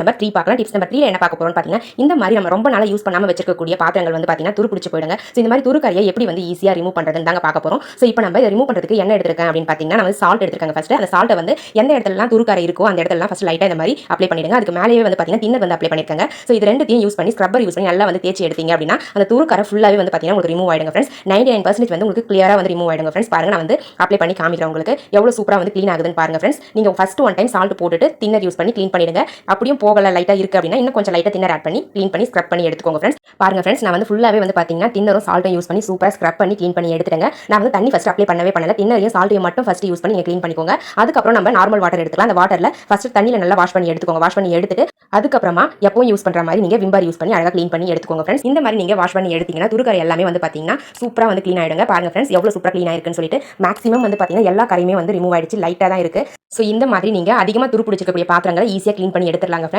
Number 3 பார்க்கலாம். Tips number 3 என்ன பார்க்க போறோம்னு பார்த்தீங்கன்னா, இந்த மாதிரி நம்ம ரொம்ப நாளா யூஸ் பண்ணாம வச்சிருக்கக்கூடிய பாத்திரங்கள் வந்து பார்த்தீங்கன்னா துரு பிடிச்சு போயிடுங்க. ஸோ இந்த மாதிரி துரு கறியை எப்படி வந்து ஈஸியா ரிமூவ் பண்றதுன்னு தாங்க பார்க்க போறோம். ஸோ இப்போ நம்ம இதை ரிமூவ் பண்றதுக்கு என்ன எடுத்துருக்கேன் அப்படின்னு பார்த்தீங்கன்னா, நான் வந்து சால்ட் எடுத்துருக்கேன். ஃபர்ஸ்ட் அந்த சால்ட்டை வந்து எந்த இடத்துலலாம் துரு கரை இருக்கோ அந்த இடத்துலலாம் ஃபர்ஸ்ட் லைட்டா இந்த மாதிரி அப்ளை பண்ணிடுங்க. அதுக்கு மேலேயே வந்து பார்த்தீங்கன்னா தின்னர் வந்து அப்ளை பண்ணிருக்காங்க. ஸோ இது ரெண்டுத்தையும் யூஸ் பண்ணி ஸ்க்ரப்பர் யூஸ் பண்ணி நல்லா வந்து தேய்ச்சி எடுத்தீங்க அப்படின்னா அந்த துரு கரை ஃபுல்லாவே வந்து பார்த்தீங்கன்னா உங்களுக்கு ரிமூவ் ஆயிடுங்க ஃப்ரெண்ட்ஸ். 99% வந்து உங்களுக்கு கிளியரா வந்து ரிமூவ் ஆயிடுங்க ஃப்ரெண்ட்ஸ். பாருங்க நான் வந்து அப்ளை பண்ணி காமிக்கிறேன் உங்களுக்கு எவ்வளவு சூப்பரா வந்து க்ளீன் ஆகுதுன்னு பாருங்க ஃப்ரெண்ட்ஸ். நீங்க ஃபர்ஸ்ட் ஒன் டைம் சால்ட் போட்டுட்டு தின்னர் யூஸ் பண்ணி க்ளீன் பண்ணிடுங்க. அப்படியும் போகல லைட்டா இருக்கு அப்படின்னா இன்னும் கொஞ்சம் லைட்டா தின்னர் ஆட் பண்ணி க்ளீன் பண்ணி ஸ்க்ரப் பண்ணி எடுத்துக்கோங்க ஃப்ரெண்ட்ஸ். பாருங்க ஃப்ரெண்ட்ஸ் நான் வந்து ஃபுல்லாவே வந்து பாத்தீங்கன்னா தின்னரும் சால்ட்டும் யூஸ் பண்ணி சூப்பரா ஸ்க்ரப் பண்ணி க்ளீன் பண்ணி எடுத்துட்டேங்க. நான் வந்து தண்ணி ஃபர்ஸ்ட் அப்ளை பண்ணவே பண்ணல. தின்னரையும் சால்ட்டையும் மட்டும் ஃபர்ஸ்ட் யூஸ் பண்ணி நீங்க க்ளீன் பண்ணிக்கோங்க. அதுக்கப்புறம் நம்ம நார்மல் வாட்டர் எடுத்துக்கலாம். அந்த வாட்டர்ல ஃபர்ஸ்ட் தண்ணியில நல்லா வாஷ் பண்ணி எடுத்துக்கோங்க. வாஷ் பண்ணி எடுத்துட்டு அதுக்கப்புறமா எப்பவும் யூஸ் பண்ற மாதிரி நீங்க விம் பார் யூஸ் பண்ணி அழகா க்ளீன் பண்ணி எடுத்துக்கோங்க ஃப்ரெண்ட்ஸ். இந்த மாதிரி நீங்க வாஷ் பண்ணி எடுத்தீங்கன்னா துருக்கரை எல்லாமே வந்து பாத்தீங்கன்னா சூப்பரா வந்து க்ளீன் ஆயிடுங்க. பாருங்க ஃப்ரெண்ட்ஸ் எவ்வளவு சூப்பரா க்ளீன் ஆயிருக்குன்னு சொல்லிட்டு மேக்ஸிமம் வந்து பாத்தீங்கன்னா எல்லா கரையுமே வந்து ரிமூவ் ஆயிடுச்சு. லைட்டா தான் இருக்கு. ஸோ இந்த மாதிரி நீங்க அதிகமா துரு பிடிச்சிருக்கக்கூடிய பாத்திரங்களை ஈஸியா க்ளீன் பண்ணி எடுத்துடலாங்க ஃப்ரெண்ட்ஸ்.